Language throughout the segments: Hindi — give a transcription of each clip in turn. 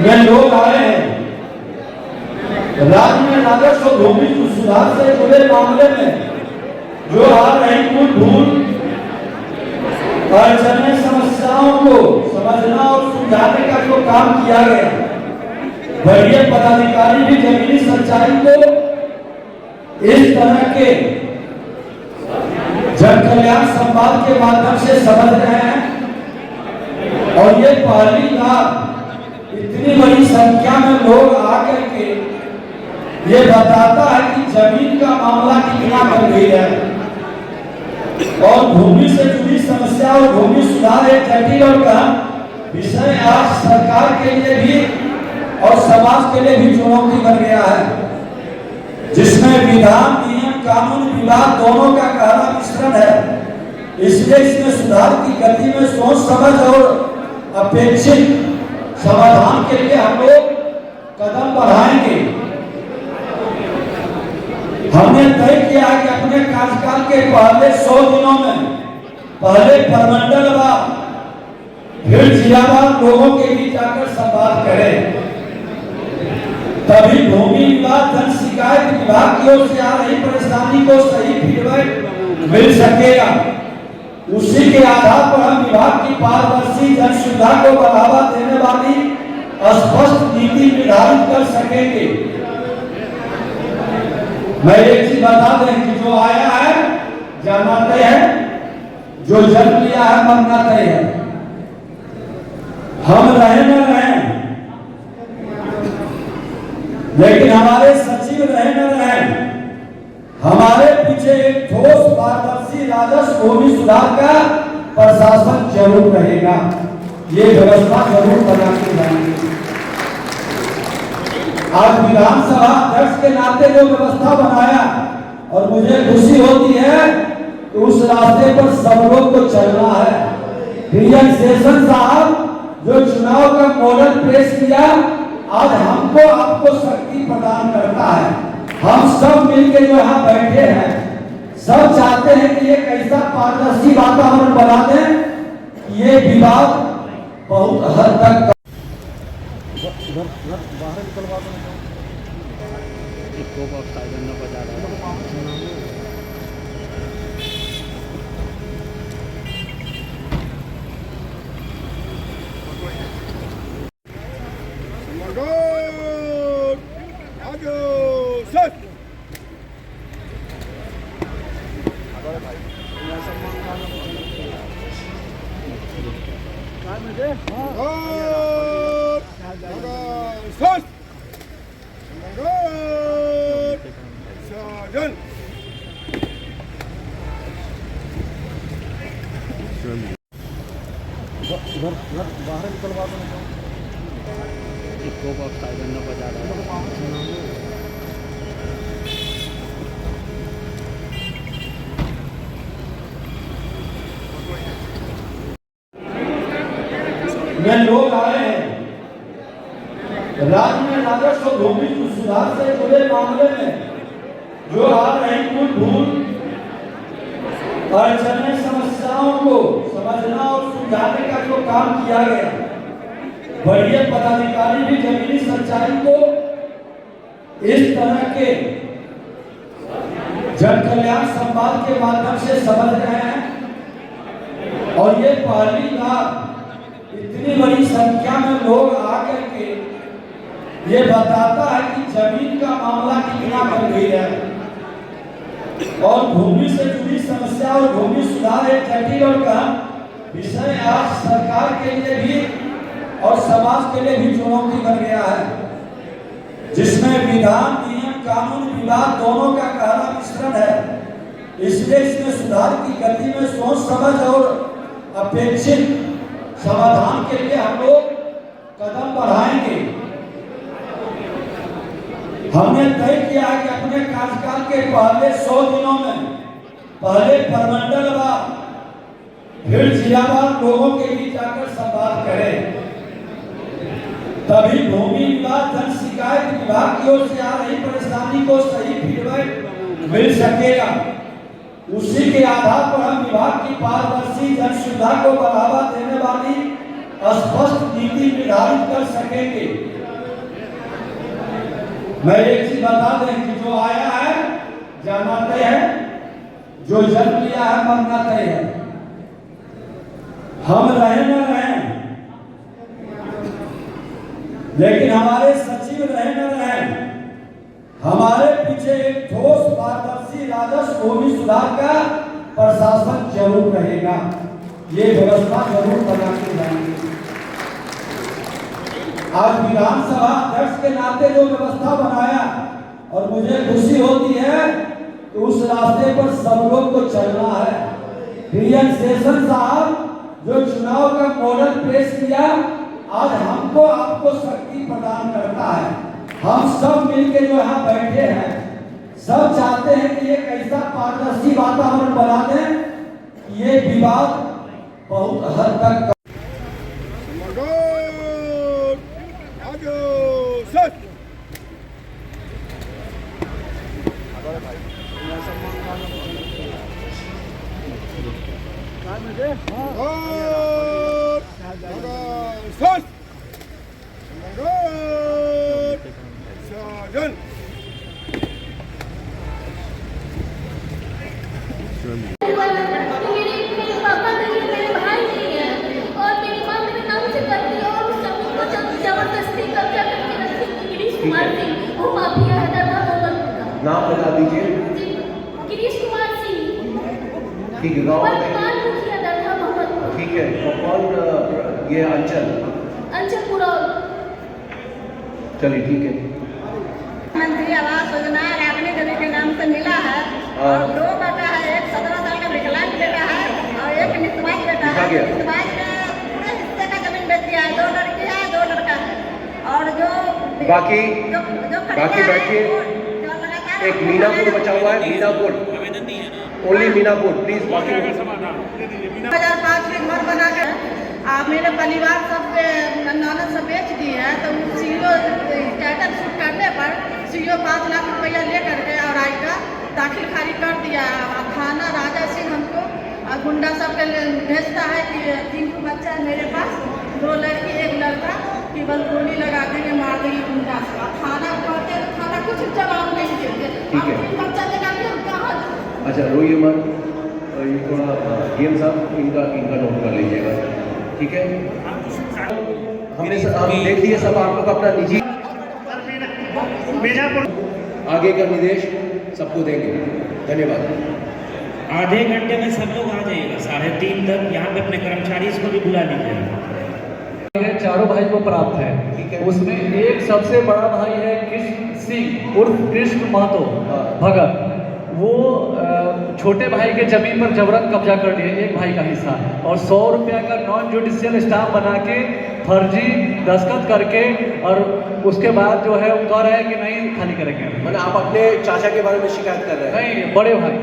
में लोग आए हैं राज्य में राजस्व भूमि सुधार से जुड़े मामले में जो आ रही मूलभूत अड़चने समस्याओं को समझना और सुलझाने का जो काम किया गया, वरीय पदाधिकारी भी जमीनी सच्चाई को इस तरह के जन कल्याण संवाद के माध्यम से समझ रहे हैं। और ये पहली बार इतनी बड़ी संख्या में लोग आकर के ये बताता है कि जमीन का मामला कितना गंभीर है और भूमि से जुड़ी समस्या और भूमि सुधार एक जटिल और गहन विषय आज सरकार के लिए भी और समाज के लिए भी चुनौती बन गया है, जिसमें विधान, नियम, कानून, विवाद दोनों का गहरा मिश्रण है। इसलिए इसमें सुधार की गति में सोच समझ और अपेक्षित समाधान के लिए हम लोग कदम बढ़ाएंगे। हमने तय किया कि अपने कार्यकाल के पहले 100 दिनों में पहले प्रमंडल व फिर जिलावार लोगों के बीच जाकर संवाद करें, तभी भूमि विवाद जन शिकायत विभाग की ओर से आ रही परेशानी को सही फीडबैक मिल सकेगा। उसी के आधार पर हम विभाग की पारदर्शी जन सुविधा को बढ़ावा देने वाली स्पष्ट नीति निर्धारित कर सकेंगे। मैं एक चीज बता दें कि जो आया है जाना तय है, जो जन्म लिया है मरना तय है। हम रहे न रहे, लेकिन हमारे सचिव रहे न रहे, हमारे पीछे एक ठोस पारदर्शी राजस्व भूमि सुधार का प्रशासन जरूर रहेगा। ये व्यवस्था जरूर बना के जाएंगे। आज विधानसभा अध्यक्ष के नाते जो व्यवस्था बनाया और मुझे खुशी होती है कि उस रास्ते पर सब लोग को चलना है। डीएन शेषन साहब जो चुनाव का मॉडल पेश किया, आज हमको आपको शक्ति प्रदान करता है। हम सब मिलकर जो यहाँ बैठे हैं, सब चाहते हैं कि एक ऐसा पारदर्शी वातावरण बना दें कि ये विवाद बहुत हद तक बाहर निकलवा दो। बाहर निकलवा दो। इसको बजा रहा है। में लोग आए हैं राज्य में राजस्व भूमि सुधार से जुड़े मामले में जो आ रही मूलभूत अड़चने समस्याओं को समझना और सुलझाने का जो काम किया गया, वरीय पदाधिकारी भी जमीनी सच्चाई को इस तरह के जन कल्याण संवाद के माध्यम से समझ रहे हैं। और ये पहली बार इतनी बड़ी संख्या में लोग आकर के ये बताता है कि जमीन का मामला कितना गंभीर है और भूमि से जुड़ी समस्या और भूमि सुधार एक जटिल और गहन विषय आज सरकार के लिए भी और समाज के लिए भी चुनौती बन गया है, जिसमें विधान, नियम, कानून, विवाद दोनों का गहरा मिश्रण है। इसलिए इसमें सुधार की गति में सोच समझ और अपेक्षित समाधान के लिए हम लोग कदम बढ़ाएंगे। हमने तय किया कि अपने कार्यकाल के पहले 100 दिनों में पहले प्रमंडल व फिर जिलावार लोगों के बीच जाकर संवाद करें, तभी भूमि विवाद जन शिकायत विभाग की ओर से आ रही परेशानी को सही फीडबैक मिल सकेगा। उसी के आधार पर हम विभाग की पारदर्शी जन सुविधा को बढ़ावा देने वाली स्पष्ट नीति निर्धारित कर सकेंगे। मैं एक चीज बता दें कि जो आया है जाना तय है, जो जन्म लिया है मरना तय है। हम रहे न रहे, लेकिन हमारे सचिव रहे न रहे, हमारे पीछे एक ठोस पारदर्शी राजस्व भूमि सुधार का प्रशासन जरूर रहेगा। ये व्यवस्था जरूर बना के जाएंगे। आज विधानसभा अध्यक्ष के नाते जो व्यवस्था बनाया और मुझे खुशी होती है कि उस रास्ते पर सब लोग को चलना है। प्रियन शेषन साहब जो चुनाव का मॉडल पेश किया, आज हमको आपको शक्ति प्रदान करता है। हम सब मिलकर जो यहाँ बैठे हैं, सब चाहते हैं कि एक ऐसा पारदर्शी वातावरण बना दें कि ये विवाद बहुत हद तक नाम बता दीजिए। गिरीश कुमार सिंह। ठीक है, गाँव ठीक है। कौन ये अंचल पुरौल। चलिए ठीक है। मंत्री आवास योजना रागनी देवी के नाम से मिला है और 2 बेटा है, एक 17 साल का विकलांग बेटा है और एक निस्वाज बेटा है। निस्वाज का पूरे हिस्से का जमीन बेच दिया है। 2 लड़की है, 2 लड़का है। और जो बाकी बैठिए। एक मीनापुर बचा हुआ है, मीनापुर, ओनली मीनापुर प्लीज। बाकी 2005 में घर बना के मेरे परिवार सब ननद सब बेच दी है। तो सीओ टाइटल शूट करने पर सीओ 5 लाख रुपया ले करके और आई का दाखिल खारिज कर दिया। थाना राजा सिंह हमको गुंडा सब के भेजता है कि 3 बच्चा है मेरे पास, 2 लड़की 1 लड़का, केवल गोली लगा देंगे, मार देंगे गुंडा सब। थाना पहुंचे, थाना कुछ जवाब नहीं देते। ठीक है। बच्चा लेकर के हम कहाँ? अच्छा रोइए मत, ये थोड़ा गेम साहब इनका नोट कर लीजिएगा, ठीक है। हम देख लिए सब आप लोग अपना निजी आगे का निर्देश सबको देंगे। धन्यवाद। आधे घंटे में सब लोग आ जाइएगा, 3:30 तक। यहाँ पे अपने कर्मचारी को भी बुला लीजिएगा। चारों भाई को प्राप्त है, ठीक है। उसमें एक सबसे बड़ा भाई है कृष्ण सिंह उर्फ कृष्ण महतो भगत। वो छोटे भाई के जमीन पर जबरन कब्जा कर लिए, एक भाई का हिस्सा, और 100 रुपया का नॉन जुडिशियल स्टाम्प बना के फर्जी दस्तखत करके और उसके बाद जो है वो कह रहे हैं कि नहीं खाली करेंगे। मैंने आप अपने चाचा के बारे में शिकायत कर रहे हैं? नहीं, बड़े भाई।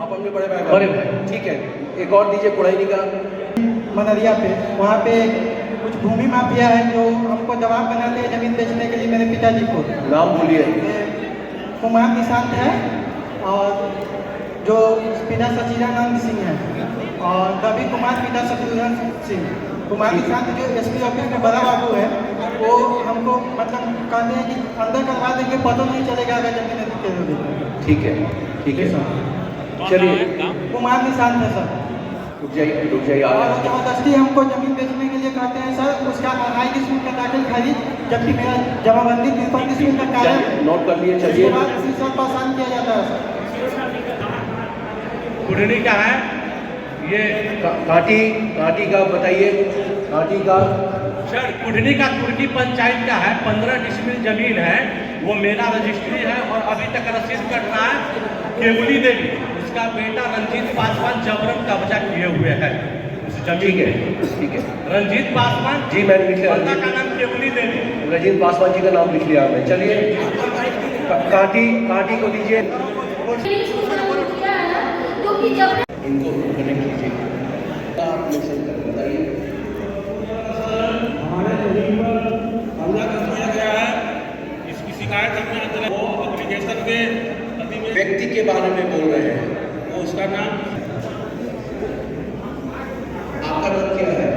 आप अपने बड़े भाई? बड़े भाई। ठीक है, एक और दीजिए कुड़ैनी का। मनरिया पे वहाँ पे कुछ भूमि माफिया है जो हमको दबाव बनाते हैं जमीन बेचने के लिए मेरे पिताजी को। नाम बोलिए। कुमार निशांत है और जो पिता सचिदानंद सिंह है और रवि कुमार पिता सचिदानंद सिंह। कुमार निशांत जो एसपी ऑफिस में बड़ा बाबू है, वो हमको मतलब कहते हैं कि अंदर करवा देंगे, पता नहीं चलेगा अगर जमीन अधिक होगी। ठीक है, ठीक है सर, चलिए। कुमार निशांत है सर। रुक जाइए। और जबरदस्ती हमको जमीन बेचने के लिए कहते हैं सर। उसका 2.5 किस्म का दाखिल खारिज, जबकि मेरा जमाबंदी 3 किस्म का कार्य नोट कर लिए। चलिए। उसके बाद इसी सर परेशान किया जाता है सर। कुड़नी का है ये काटी का बताइए। काटी का सर, कुड़नी का तुर्की पंचायत का है, 15 डिसमिल जमीन है, वो मेरा रजिस्ट्री है और अभी तक रसीद कट रहा है। केवली देवी, उसका बेटा रंजीत पासवान जबरन कब्जा किए हुए है उस जमीन में। ठीक है। रंजीत पासवान जी मैंने लिख लिया। का नाम केवली देवी। रंजीत पासवान जी का नाम लिख लिया आपने। चलिए काटी को दीजिए। इनको कनेक्ट कीजिए। बताइए। हमारे जमीन पर कब्जा कर दिया गया है। इसकी शिकायत हमने वो एप्लीकेशन के व्यक्ति के बारे में बोल रहे हैं, वो उसका नाम आपका नाम क्या है?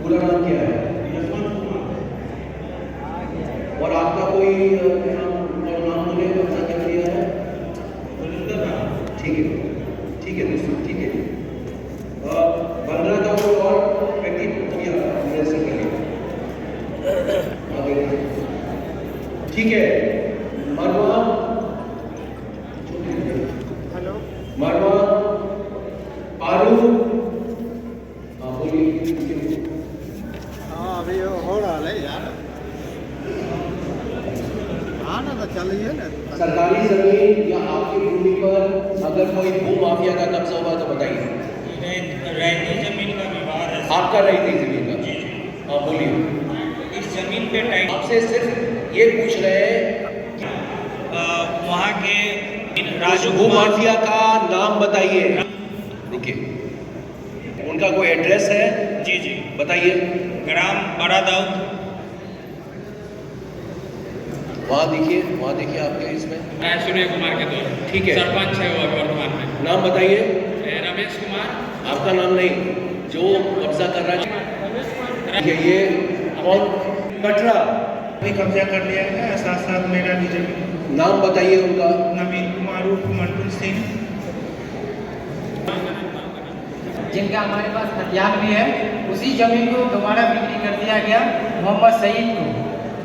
पूरा नाम क्या है? और आपका कोई नाम बोले अपना क्या दिया है? ठीक है दोस्तों, ठीक है। 15 का कोई और व्यक्ति मेरे से करिए। ठीक है, मरवा पारू, बोलिए। अभी हो रहा है यार, हाँ ना तो चलिए ना। सरकारी जमीन या आपकी भूमि पर अगर कोई भू माफिया का कब्जा हुआ तो बताइए। रहती जमीन का विवाद है। आपका रहती जमीन का? जी। हाँ बोलिए। इस जमीन पे टाइट आपसे सिर्फ ये पूछ रहे हैं कि वहाँ के राजू भू माफिया का नाम बताइए। देखिए, उनका कोई एड्रेस है? जी जी बताइए। ग्राम बड़ा दाऊद। वहाँ देखिए आपके इसमें। मैं सूर्य कुमार के द्वारा ठीक है। सरपंच है वो वर्तमान में। नाम बताइए। रमेश कुमार। आपका नाम नहीं, जो कब्जा कर रहा है। ठीक है, ये कौन? कटरा भी कब्जा कर लिया है, साथ साथ मेरा भी जमीन। नाम बताइए उनका। नवीन कुमार उर्फ मंटू सिंह। जिनका हमारे पास हथियार भी है, उसी जमीन को दोबारा बिक्री कर दिया गया मोहम्मद सईद को,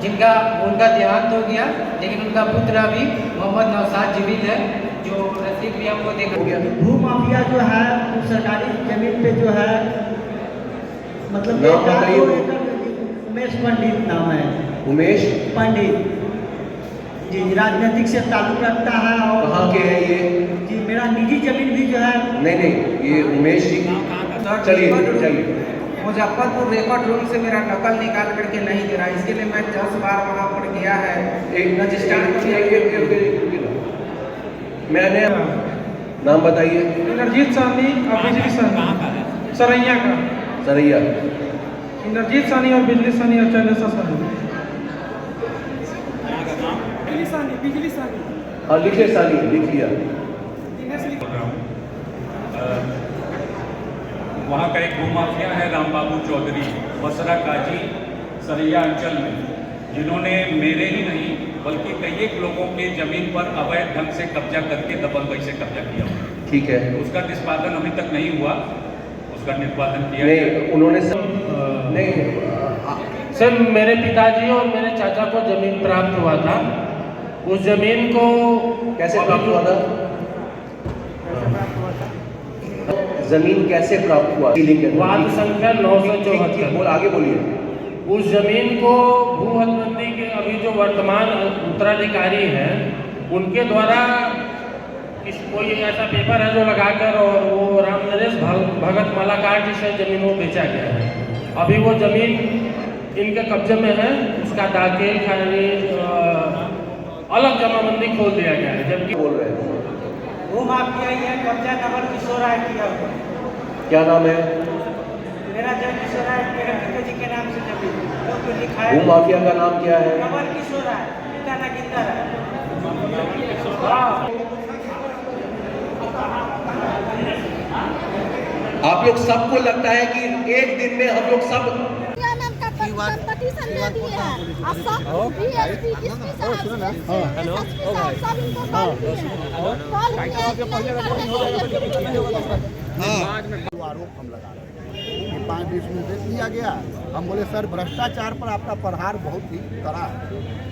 जिनका उनका देहांत हो गया, लेकिन उनका पुत्र अभी मोहम्मद नौशाद जीवित है, जो रसीद भी हमको देखा हो गया। भू माफिया जो है वो सरकारी जमीन पे जो है मतलब नाम बताइए। उमेश पंडित नाम है। उमेश पंडित जी, राजनीतिक से ताल्लुक रखता है। और कहाँ के हैं ये? जी, मेरा निजी जमीन भी जो है। नहीं, ये उमेश जी। चलिए मुजफ्फरपुर रिकॉर्ड रूम से मेरा नकल निकाल करके नहीं दे रहा, इसके लिए मैं 10 बार वहाँ पर गया है। मैंने नाम बताइए। इंद्रजीत साहनी और बिजली साहनी सरैया का। सरैया। इंद्रजीत साहनी और बिजली साहनी और चंदेश्वर साहनी। बिजली साहनी। हाँ लिखे सानी, लिख लिया। वहाँ का एक भूमाफिया है राम बाबू चौधरी, बसरा काजी, सरैया अंचल में, जिन्होंने मेरे ही नहीं बल्कि कई एक लोगों के जमीन पर अवैध ढंग से कब्जा करके दबंगई से कब्जा किया। ठीक है। उसका निष्पादन अभी तक नहीं हुआ, उसका निष्पादन किया नहीं, उन्होंने नहीं सर, मेरे पिताजी और मेरे चाचा को जमीन प्राप्त हुआ था। उस जमीन को कैसे प्राप्त हुआ था? जमीन कैसे प्राप्त हुआ? वाद संख्या 974। आगे बोलिए। उस जमीन को भू हदबंदी के अभी जो वर्तमान उत्तराधिकारी हैं, उनके द्वारा कोई ऐसा पेपर है जो लगाकर और वो राम नरेश भगत मालाकार जी से जमीन को बेचा गया है। अभी वो जमीन इनके कब्जे में है, उसका दाखिल खारिज अलग जमाबंदी खोल दिया गया है। जबकि बोल रहे हैं वो माफिया ही है, कब्जा नवर किशोर राय किया हुआ। क्या नाम है? मेरा जो किशोर राय मेरे पिताजी के नाम से जमीन तो लिखा है। भू माफिया का नाम क्या है? नवर किशोर राय, पिता नागिंदर है। आप लोग सबको लगता है कि एक दिन में हम लोग सब कंपटीशन दे दिए हैं और सब बीएसपी किसके साथ हेलो सब इनको कॉल किए आरोप हम लगा रहे हैं कि 5 डिसमिल दे दिया गया। हम बोले सर भ्रष्टाचार पर आपका प्रहार बहुत ही कड़ा है,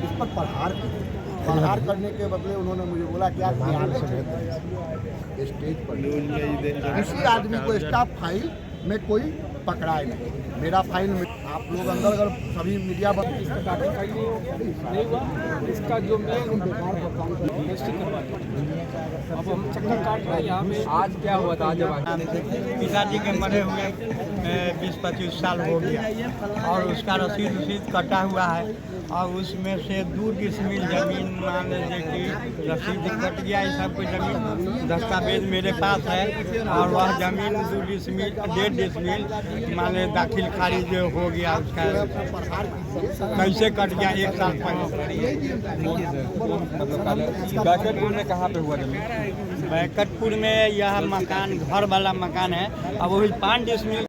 इस पर प्रहार करने के बदले उन्होंने मुझे बोला कि आप न्यायालय स्टेज पर किसी आदमी को स्टाफ फाइल में कोई पकड़ाए नहीं। मेरा फाइल में आप लोग अंदर अगर सभी मीडिया इसका जो अब हम चक्कर काट रहे हैं यहाँ में। आज क्या हुआ था? जब पिताजी के मरे हुए 20-25 साल हो गया और उसका रसीद कटा हुआ है और उसमें से 2 डिसमिल जमीन मान लीजिए कि रसीद कट गया। ये सब कुछ जमीन दस्तावेज मेरे पास है और वह जमीन 2 डिसमिल 1.5 डिसमिल मान लीजिए दाखिल खारिज हो गया। उसका कैसे कट गया 1 साल पहले। बैकटपुर में कहाँ पे हुआ जमीन? बैकटपुर में यह मकान घर वाला मकान है, अब वही 5 डिसमिल